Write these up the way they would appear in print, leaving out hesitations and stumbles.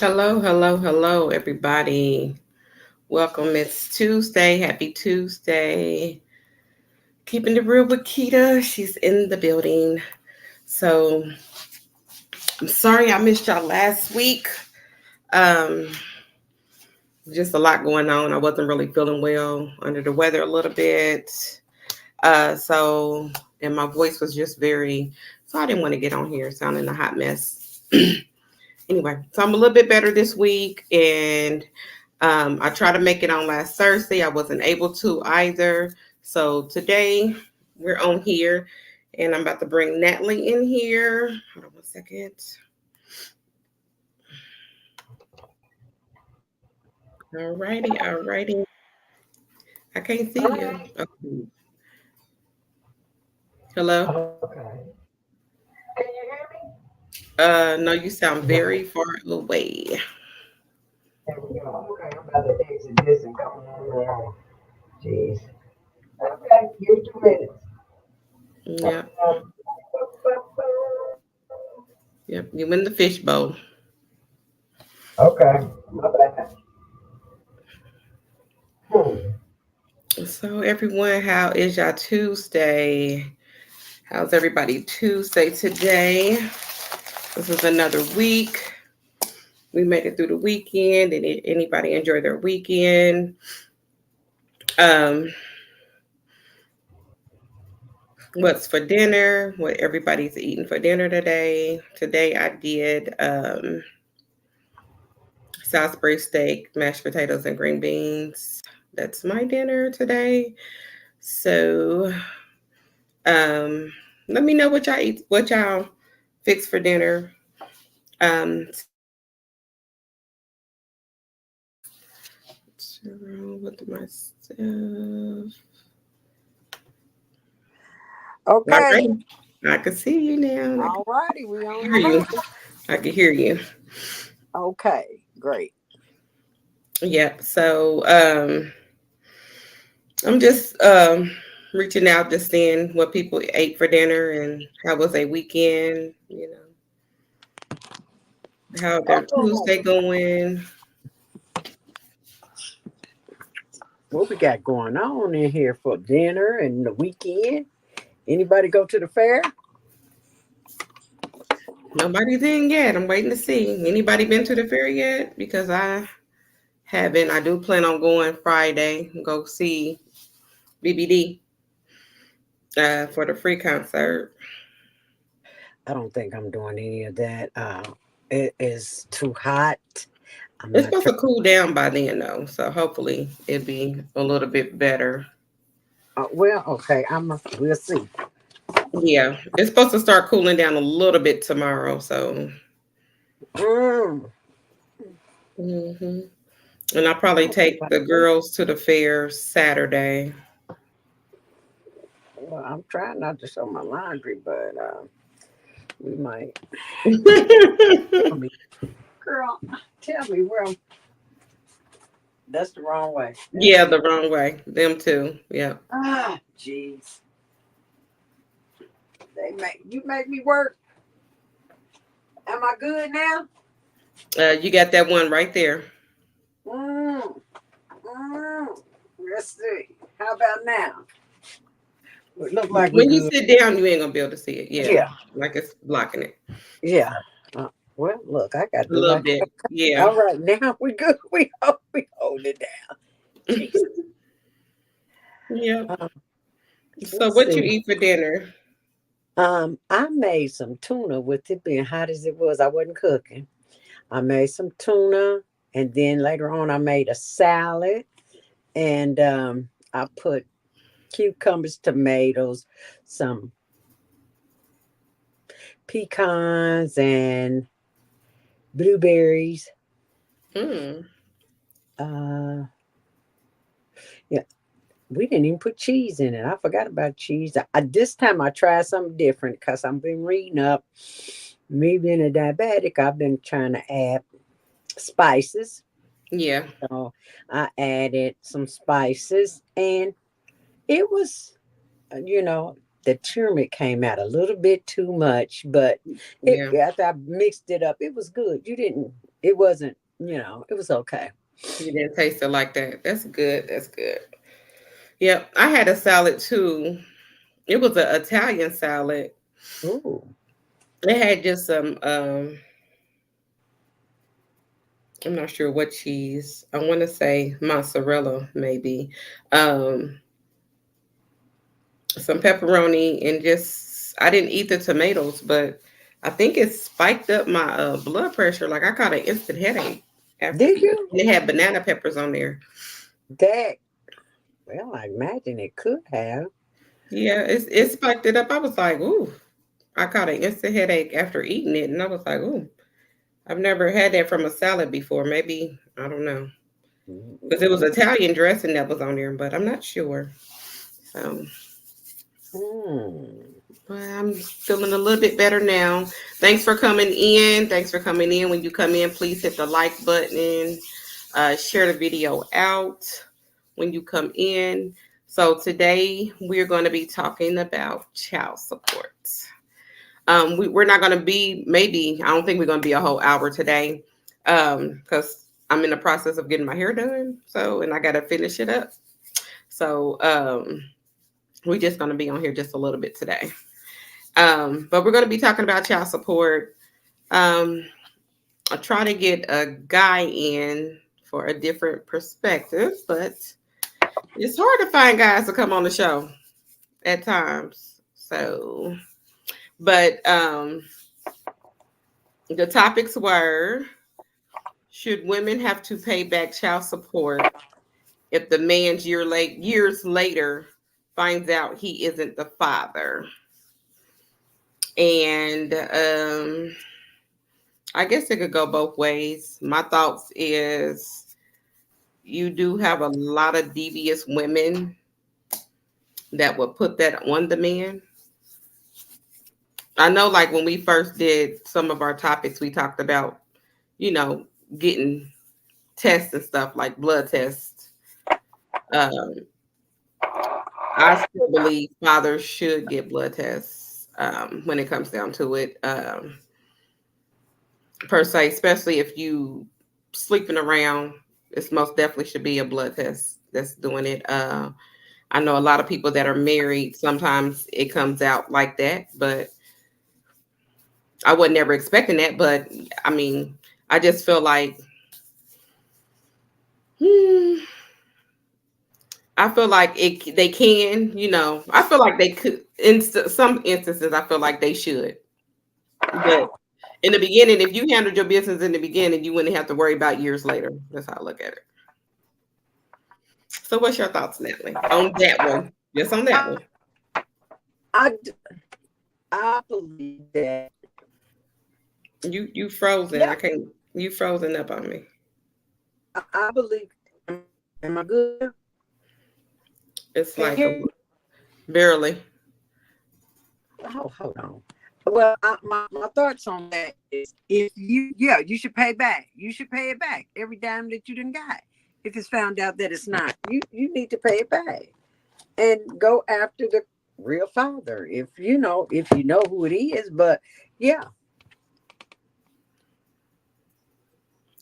Hello, hello, hello, everybody. Welcome. It's Tuesday. Happy Tuesday. Keeping it real with Keita. She's in the building. So I'm sorry I missed y'all last week. Um, just a lot going on. I wasn't really feeling well, under the weather a little bit. So and my voice was just so I didn't want to get on here sounding a hot mess. Anyway, so I'm a little bit better this week, and I tried to make it on last Thursday. I wasn't able to either. So today we're on here, and I'm about to bring Natalie in here. Hold on one second. All righty, all righty. I can't see you. Okay. Hello. Okay. Can you hear me? No, you sound No. very far away. There we go. Okay, I'm about to exit this and come on now. Jeez. Okay, give me 2 minutes. Yep, yep. You in the fishbowl. Okay, my bad. Hmm. So everyone, how is y'all Tuesday? How's everybody Tuesday today? This is another week. We made it through the weekend. Did anybody enjoy their weekend? Um, what's for dinner? What everybody's eating for dinner today? Today I did Salisbury steak, mashed potatoes, and green beans. That's my dinner today. So um, let me know what y'all eat, what y'all fix for dinner. With myself. All Okay. right. I can see you now. I can All righty. We on hear the you. line. I can hear you. Okay. Great. Yep. So I'm just reaching out, just seeing what people ate for dinner and how was their weekend. How their Oh, Tuesday going. what we got going on in here for dinner and the weekend? Anybody go to the fair? Nobody's in yet. I'm waiting to see. Anybody been to the fair yet? Because I haven't. I do plan on going Friday and go see BBD for the free concert. I don't think I'm doing any of that. It is too hot. I'm It's not supposed trying. to cool down by then, though. So hopefully it'll be a little bit better. Well, okay. We'll see. Yeah, it's supposed to start cooling down a little bit tomorrow. So, Mm. hmm and I'll probably take the girls to the fair Saturday. Well, I'm trying not to show my laundry, but we might. Tell me, girl. Tell me where I'm. That's the wrong way. Yeah, the wrong way. Them too. Yeah. Jeez. You make me work. Am I good now? You got that one right there. Mm, mm. Let's see. How about now? It look like we When you good. sit down, you ain't gonna be able to see it. Yeah, Yeah, like it's blocking it yeah. Well, look, I got to a do little like. bit. Yeah. All right, now we good. We hold it down. Jeez. Yeah. Um, So, let's what you see. eat for dinner? I made some tuna with it being hot as it was. I wasn't cooking. I made some tuna, and then later on, I made a salad, and I put cucumbers, tomatoes, some pecans, and blueberries. Hmm. Uh, yeah, we didn't even put cheese in it. I forgot about cheese. This time I tried something different because I've been reading up. Me being a diabetic, I've been trying to add spices. Yeah. So I added some spices, and it was, you know. the turmeric came out a little bit too much, but Yeah. after I mixed it up, it was good. It wasn't, it was okay. You didn't taste it like that. That's good. That's good. Yep. I had a salad too. It was an Italian salad. Ooh. It had just some I'm not sure what cheese. I want to say mozzarella maybe. Um some pepperoni and just I didn't eat the tomatoes, but I think it spiked up my blood pressure. Like I got an instant headache after Did eating. you? It had banana peppers on there. That, well, I imagine it could have. Yeah, it spiked it up. I was like, ooh, I caught an instant headache after eating it, and I was like, ooh, I've never had that from a salad before. Maybe I don't know because it was Italian dressing that was on there, but I'm not sure. So, Mm. but I'm feeling a little bit better now. Thanks for coming in. Thanks for coming in. When you come in, please hit the like button. Share the video out when you come in. So today we're going to be talking about child support. We're not going to be, maybe, I don't think we're going to be a whole hour today because I'm in the process of getting my hair done. So, and I got to finish it up. So, we're just going to be on here just a little bit today. But we're going to be talking about child support. I try to get a guy in for a different perspective, but it's hard to find guys to come on the show at times. So, but the topics were: should women have to pay back child support if the man's years later finds out he isn't the father? And I guess it could go both ways. My thoughts is you do have a lot of devious women that would put that on the man. I know, like when we first did some of our topics, we talked about, getting tests and stuff like blood tests. Um, I still believe fathers should get blood tests when it comes down to it, per se, especially if you sleeping around. It's most definitely should be a blood test that's doing it. I know a lot of people that are married. Sometimes it comes out like that, but I wasn't never expecting that. But I mean, I just feel like, I feel like they can, I feel like they could. In some instances, I feel like they should. But in the beginning, if you handled your business in the beginning, you wouldn't have to worry about years later. That's how I look at it. So, what's your thoughts, Natalie, on that one? Just on that one. I, I believe that. You frozen. Yeah. I can't. You frozen up on me. I believe. Am I good? It's Can you like hear me? barely. Oh, hold on. Well, my thoughts on that is, if you should pay back. You should pay it back every dime that you done got. If it's found out that it's not, you need to pay it back and go after the real father. If you know who it is. But yeah,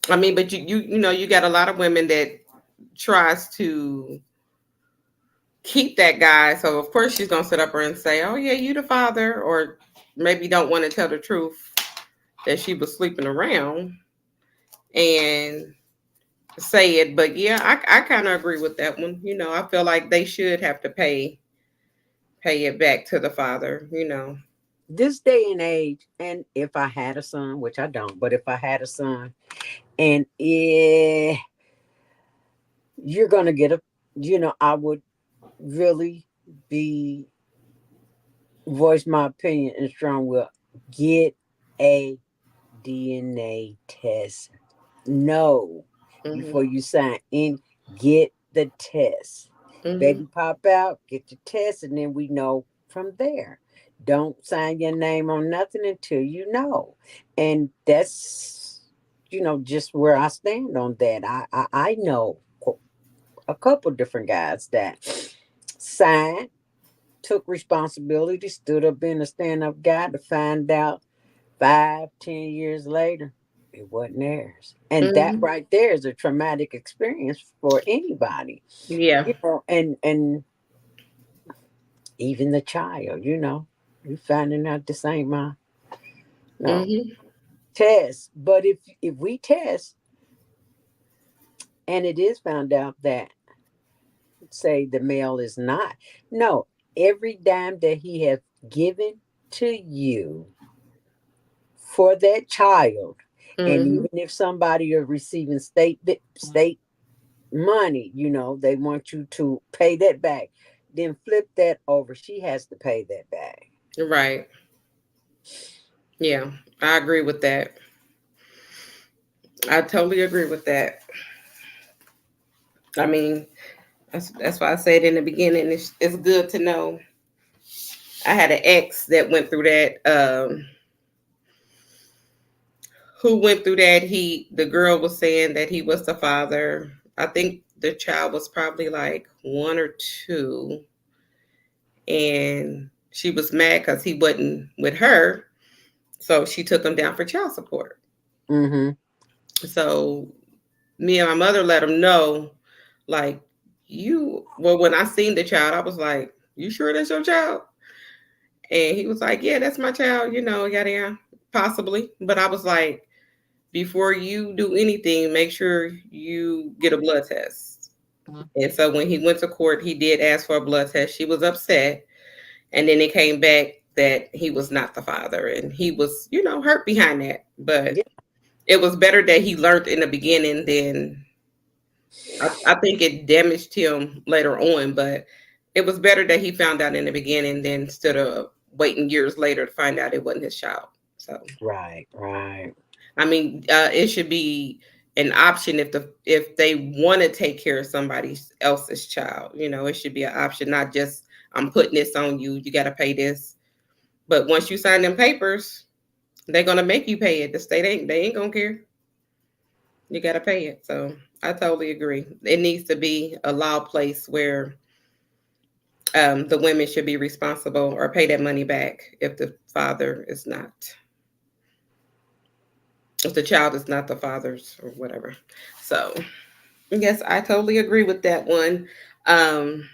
I mean, but you got a lot of women that tries to keep that guy. So of course she's gonna sit up there and say, "Oh yeah, you the father," or maybe don't want to tell the truth that she was sleeping around and say it. But yeah, I kind of agree with that one. I feel like they should have to pay it back to the father. this day and age, and if I had a son, which I don't, but if I had a son, and you're gonna get I would really be voice my opinion and strong will get a DNA test. No, before you sign in, get the test. Baby pop out, get the test, and then we know from there. Don't sign your name on nothing until you know. And that's just where I stand on that. I know a couple different guys that signed took responsibility, stood up, being a stand-up guy, to find out 5, 10 years later it wasn't theirs. And that Hmm. right there is a traumatic experience for anybody, Yeah. and even the child, you finding out this ain't my no Hmm. test. But if we test and it is found out that, say, the male is not, no, every dime that he has given to you for that child, and Hmm. even if somebody are receiving state money, they want you to pay that back, then flip that over, she has to pay that back. Right. Yeah, I agree with that. I totally agree with that. I mean, that's why I said in the beginning, it's good to know. I had an ex that went through that. Who went through that? The girl was saying that he was the father. I think the child was probably like 1 or 2, and she was mad because he wasn't with her, so she took him down for child support. Mm-hmm. So me and my mother let him know, like, well, when I seen the child, I was like, you sure that's your child? And he was like, yeah, that's my child, yada yada, possibly. But I was like, before you do anything, make sure you get a blood test. And so when he went to court, he did ask for a blood test. She was upset. And then it came back that he was not the father. And he was, hurt behind that. But Yeah. it was better that he learned in the beginning than I think it damaged him later on. But it was better that he found out in the beginning than instead of waiting years later to find out it wasn't his child. So Right, right. I mean, it should be an option if they want to take care of somebody else's child. It should be an option, not just I'm putting this on you. You got to pay this. But once you sign them papers, they're gonna make you pay it. The state ain't. They ain't gonna care. You got to pay it. So I totally agree. It needs to be a law place where the women should be responsible or pay that money back if the father is not, if the child is not the father's or whatever. So yes, I totally agree with that one. Um,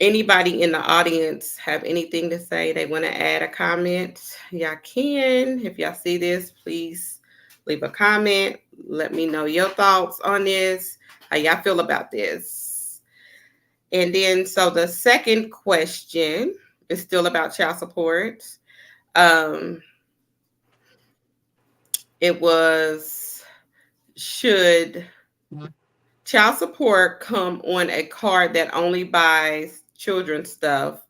Anybody in the audience have anything to say? They want to add a comment? Y'all can. If y'all see this, please leave a comment. Let me know your thoughts on this. How y'all feel about this? And then, so the second question is still about child support. Um, it was, should child support come on a card that only buys children stuff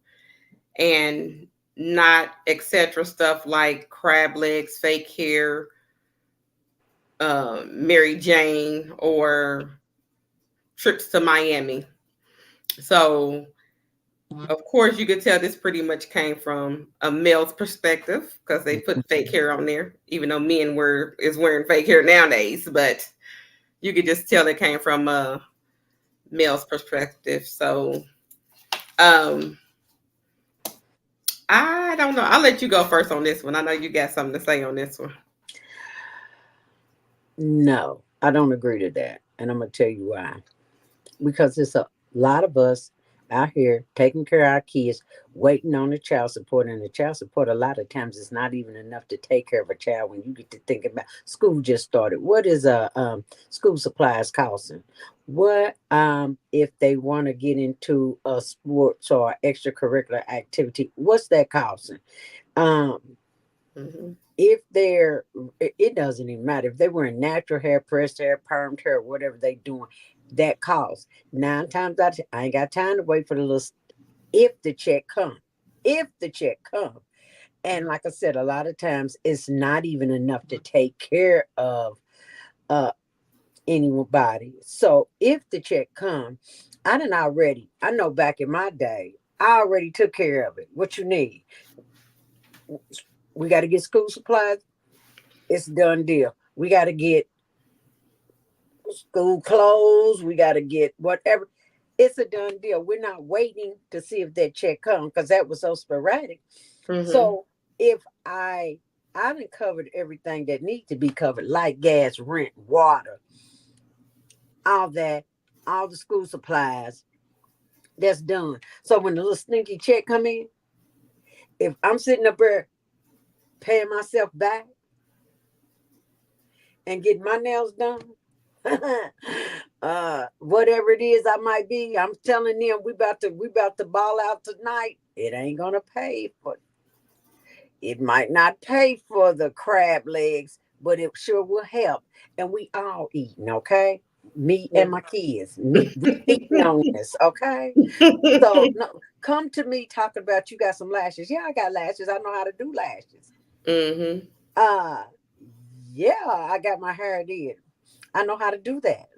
and not etc. stuff like crab legs, fake hair, Mary Jane, or trips to Miami? So, of course, you could tell this pretty much came from a male's perspective because they put fake hair on there, even though men is wearing fake hair nowadays. But you could just tell it came from a male's perspective. So, um, I don't know. I'll let you go first on this one. I know you got something to say on this one. No, I don't agree to that. And I'm going to tell you why. Because it's a lot of us out here taking care of our kids, waiting on the child support. And the child support, a lot of times, is not even enough to take care of a child. When you get to think about school just started, what is school supplies costing? What if they want to get into a sports or extracurricular activity? What's that costing? Um, Hmm. if it doesn't even matter if they were in natural hair, pressed hair, permed hair, whatever they doing, that costs 9 times out of 10. I ain't got time to wait for the little, if the check come, if the check come. And like I said, a lot of times it's not even enough to take care of uh anybody. So if the check come, I know back in my day, I already took care of it. What you need? We got to get school supplies. It's a done deal. We got to get school clothes. We got to get whatever. it's a done deal. We're not waiting to see if that check comes because that was so sporadic. Mm-hmm. So if I done covered everything that needs to be covered, like gas, rent, water, all that, all the school supplies, that's done. So when the little stinky check come in, if I'm sitting up there paying myself back and getting my nails done, whatever it is I might be, I'm telling them we about to ball out tonight. It ain't gonna pay for it. Might not pay for the crab legs, but it sure will help. And we all eating, okay? Me Yeah. and my kids. We eating on this, okay? So no, come to me talking about you got some lashes. Yeah, I got lashes. I know how to do lashes. Mm-hmm. Uh yeah, I got my hair did. I know how to do that.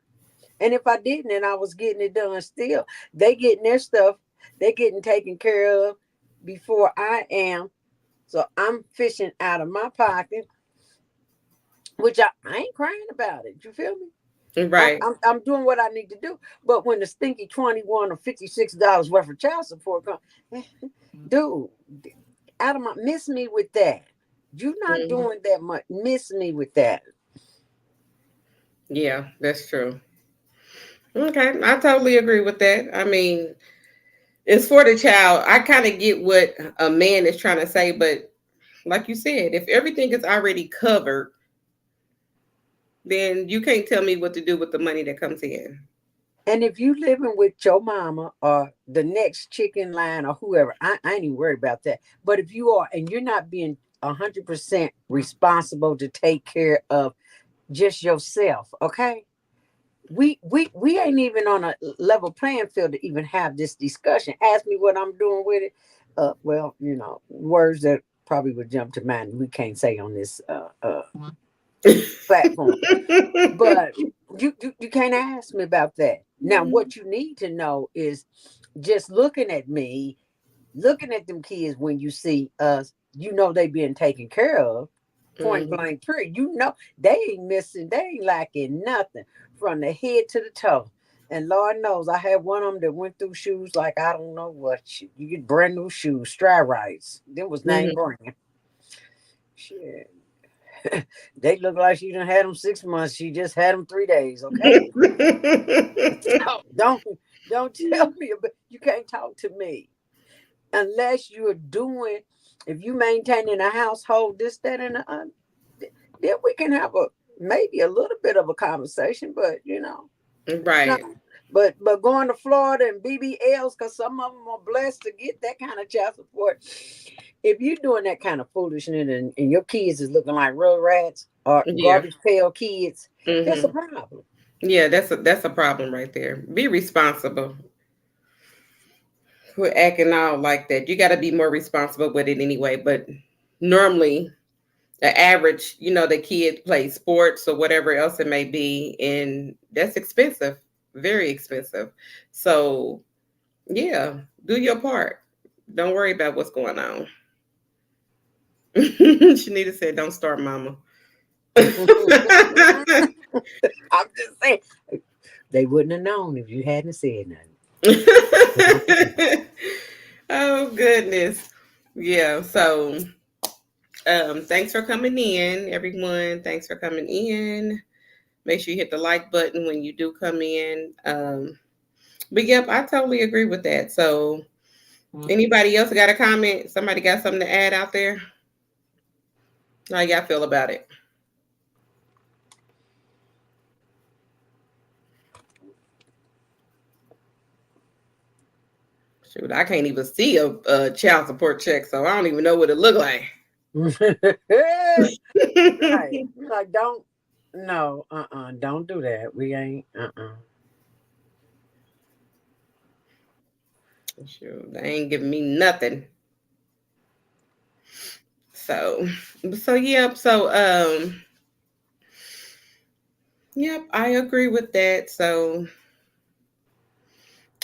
And if I didn't and I was getting it done still, they getting their stuff, they getting taken care of before I am. So I'm fishing out of my pocket, which I ain't crying about it. You feel me? Right. I'm doing what I need to do. But when the stinky 21 or $56 worth of child support comes, dude, out of my miss me with that. You not Mm-hmm. doing that much. Miss me with that. Yeah, that's true. Okay, I totally agree with that. I mean, it's for the child. I kind of get what a man is trying to say, but like you said, if everything is already covered, then you can't tell me what to do with the money that comes in. And if you living with your mama or the next chicken line or whoever, I ain't even worried about that. But if you are and you're not being 100% responsible to take care of just yourself, okay? We ain't even on a level playing field to even have this discussion. Ask me what I'm doing with it. Well, words that probably would jump to mind we can't say on this platform. But you can't ask me about that. Now, what you need to know is just looking at me, looking at them kids when you see us, they being taken care of. Point Mhm. blank period. They ain't missing, they ain't lacking nothing from the head to the toe. And Lord knows I had one of them that went through shoes like I don't know what. You get brand new shoes, Stride-Rites. Them was name Mhm. brand. Shit. They look like she done had them 6 months. She just had them 3 days. Okay. So don't tell me about, you can't talk to me unless you're doing, if you maintaining a household, this, that, and the other, then we can have maybe a little bit of a conversation, but no. Right. But going to Florida and BBLs, because some of them are blessed to get that kind of child support. If you're doing that kind of foolishness and your kids is looking like real rats or Yeah. garbage pail kids, that's a Hmm. problem. Yeah, that's a problem right there. Be responsible. Quit acting out like that. You got to be more responsible with it anyway. But normally, the average, the kid plays sports or whatever else it may be, and that's expensive, very expensive. So yeah, do your part. Don't worry about what's going on. Shanita said, "Don't start, Mama." I'm just saying, they wouldn't have known if you hadn't said nothing. Oh goodness. Yeah, so thanks for coming in, everyone. Thanks for coming in. Make sure you hit the like button when you do come in. But yep, I totally agree with that. So anybody else got a comment? Somebody got something to add out there? How y'all feel about it? Shoot, I can't even see a child support check, so I don't even know what it look like. Right. Like, don't, no, don't do that. We ain't, Shoot, they ain't giving me nothing. So, yep. So, yep, I agree with that. So,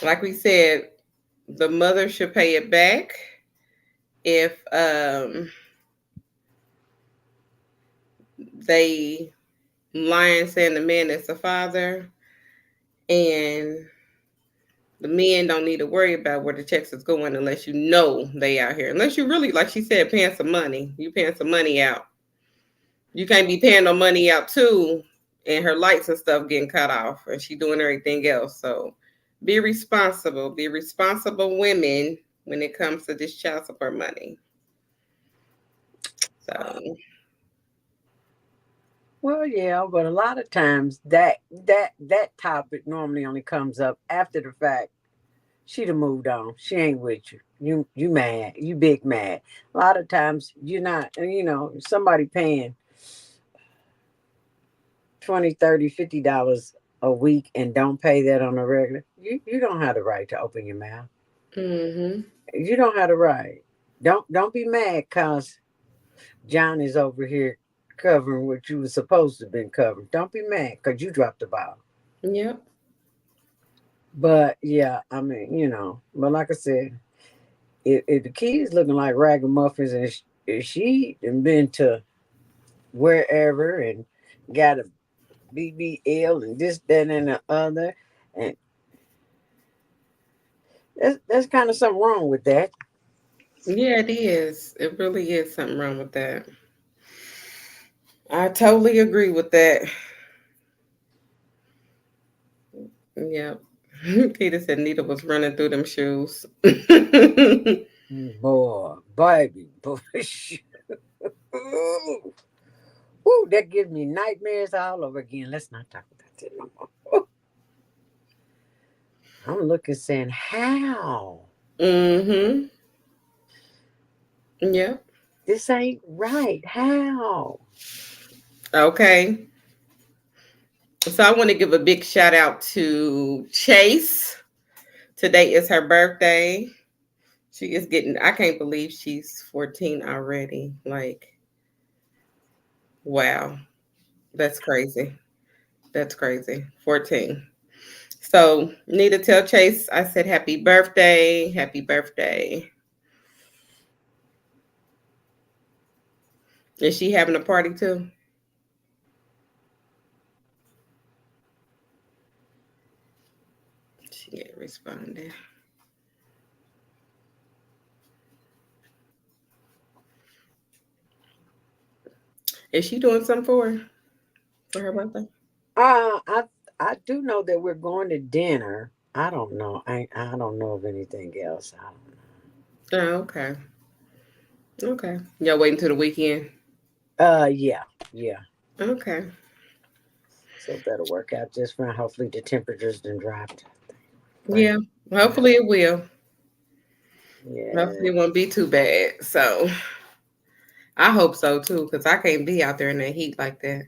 like we said, the mother should pay it back if they lying saying the man is the father, and The men don't need to worry about where the checks is going unless you know they out here. Unless you really, like she said, paying some money. You paying some money out. You can't be paying no money out too, and her lights and stuff getting cut off, and she doing everything else. So be responsible. Be responsible women when it comes to this child support money. So Well, yeah, but a lot of times that topic normally only comes up after the fact. She done moved on. She ain't with you. You mad. You big mad. A lot of times you're not. Somebody paying 20, 30, $50 a week and don't pay that on a regular. You don't have the right to open your mouth. mm-hmm. You don't have the right. Don't be mad cause John is over here covering what you were supposed to have been covering. Don't be mad because you dropped the ball. Yep. But yeah, I mean, but like I said, if the kid is looking like ragamuffins and if she done been to wherever and got a BBL and this, that, and the other, and that's kind of something wrong with that. Yeah, it is. It really is something wrong with that. I totally agree with that. Yep. Peter said Nita was running through them shoes. Boy, baby, boy. Ooh, ooh, that gives me nightmares all over again. Let's not talk about that no more. I'm looking saying, how? Mm-hmm. Yep. This ain't right. How? Okay. So I want to give a big shout out to Chase. Today is her birthday. She is getting, I can't believe she's 14 already. Like, wow. That's crazy. That's crazy. 14. So, need to tell Chase I said happy birthday. Happy birthday. Is she having a party too? She ain't responded. Is she doing something for her birthday? I I do know that we're going to dinner. I don't know. I don't know of anything else. I don't Oh, okay. Okay. Y'all waiting till the weekend? know. Yeah, yeah. Okay. So that'll work out just fine. Hopefully the temperatures didn't drop. Right. Yeah. Hopefully it will. Hopefully Yeah. it won't be too bad. So I hope so too, because I can't be out there in that heat like that.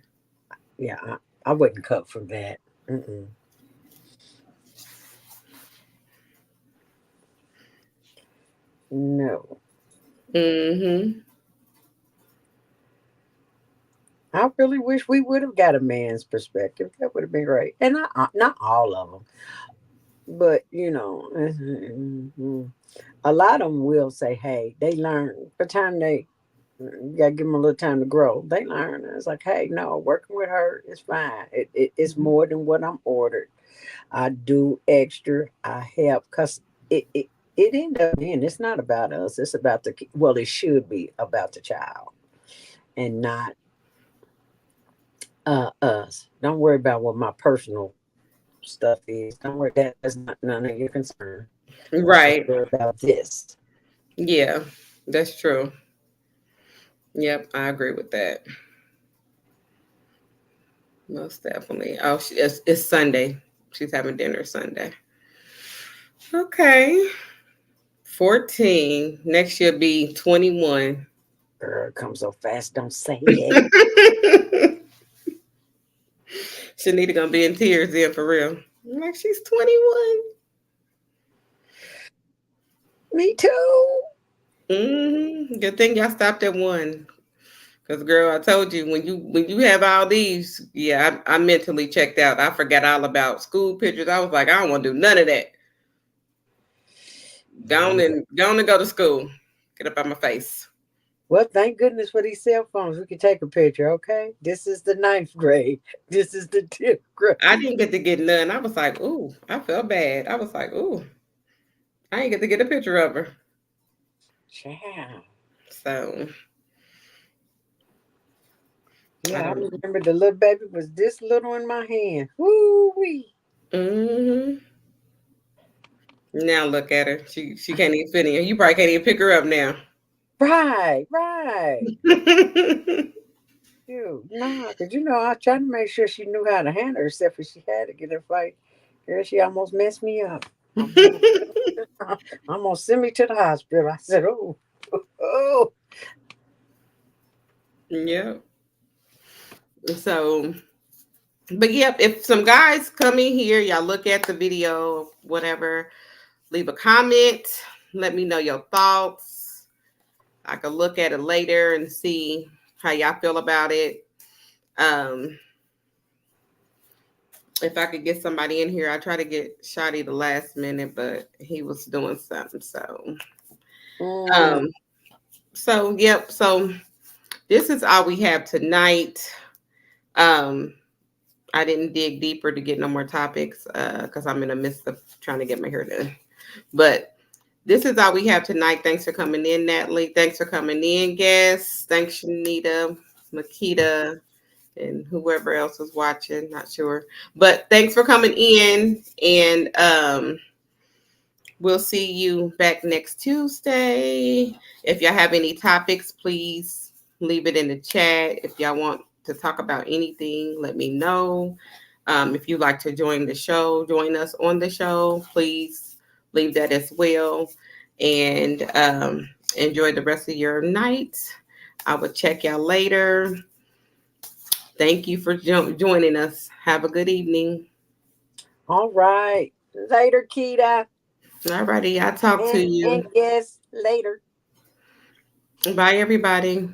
Yeah. I wouldn't cut from that. Mm-mm. No. Mm-hmm. I really wish we would have got a man's perspective. That would have been great. And not all of them, but a lot of them will say, "Hey, they learn." By the time you gotta give them a little time to grow. They learn. And it's like, hey, no, working with her is fine. It's more than what I'm ordered. I do extra. I help because it end up being it's not about us. It's about well, it should be about the child and not us. Don't worry about what my personal stuff is. Don't worry that's not none of your concern. Let's just Right. worry about this. Yeah. That's true. Yep. I agree with that. Most definitely. Oh, it's Sunday. She's having dinner Sunday. Okay. 14. Next year be 21. Girl, come so fast. Don't say it. Shanita gonna be in tears then for real. I'm like, she's 21. Me too. Good thing y'all stopped at one. Cause girl, I told you when you have all these, yeah, I mentally checked out. I forgot all about school pictures. I was like, I don't want to do none of that. Go on Yeah. and go to school. Get up out my face. Well, thank goodness for these cell phones. We can take a picture, okay? This is the 9th grade. This is the 10th I grade. didn't get to get none. I was like, ooh, I felt bad. I was like, ooh, I ain't get to get a picture of her. Child. So I Yeah, I don't. remember the little baby was this little in my hand. Woo wee. Hmm. Now look at her. She can't even fit in. You probably can't even pick her up now. Right, right. Shoot, nah, because I was trying to make sure she knew how to handle herself if she had to get in a fight. Girl, she almost messed me up. Almost sent me to the hospital. I said, oh, oh. Yeah. So, but yep, if some guys come in here, y'all look at the video, whatever, leave a comment, let me know your thoughts. I could look at it later and see how y'all feel about it. Um, if I could get somebody in here, I try to get Shotty the last minute, but he was doing something. Mm. Um, yep. So this is all we have tonight. Um, I didn't dig deeper to get no more topics because I'm in the midst of trying to get my hair done. But this is all we have tonight. Thanks for coming in, Natalie. Thanks for coming in, guests. Thanks, Shanita, Makita, and whoever else was watching. Not sure. But thanks for coming in. And we'll see you back next Tuesday. If y'all have any topics, please leave it in the chat. If y'all want to talk about anything, let me know. If you'd like to join the show, join us on the show, please leave that as well. And enjoy the rest of your night. I will check y'all later. Thank you for joining us. Have a good evening. All right. Later, Kita. All righty. I'll talk to And you. yes, later. Bye, everybody.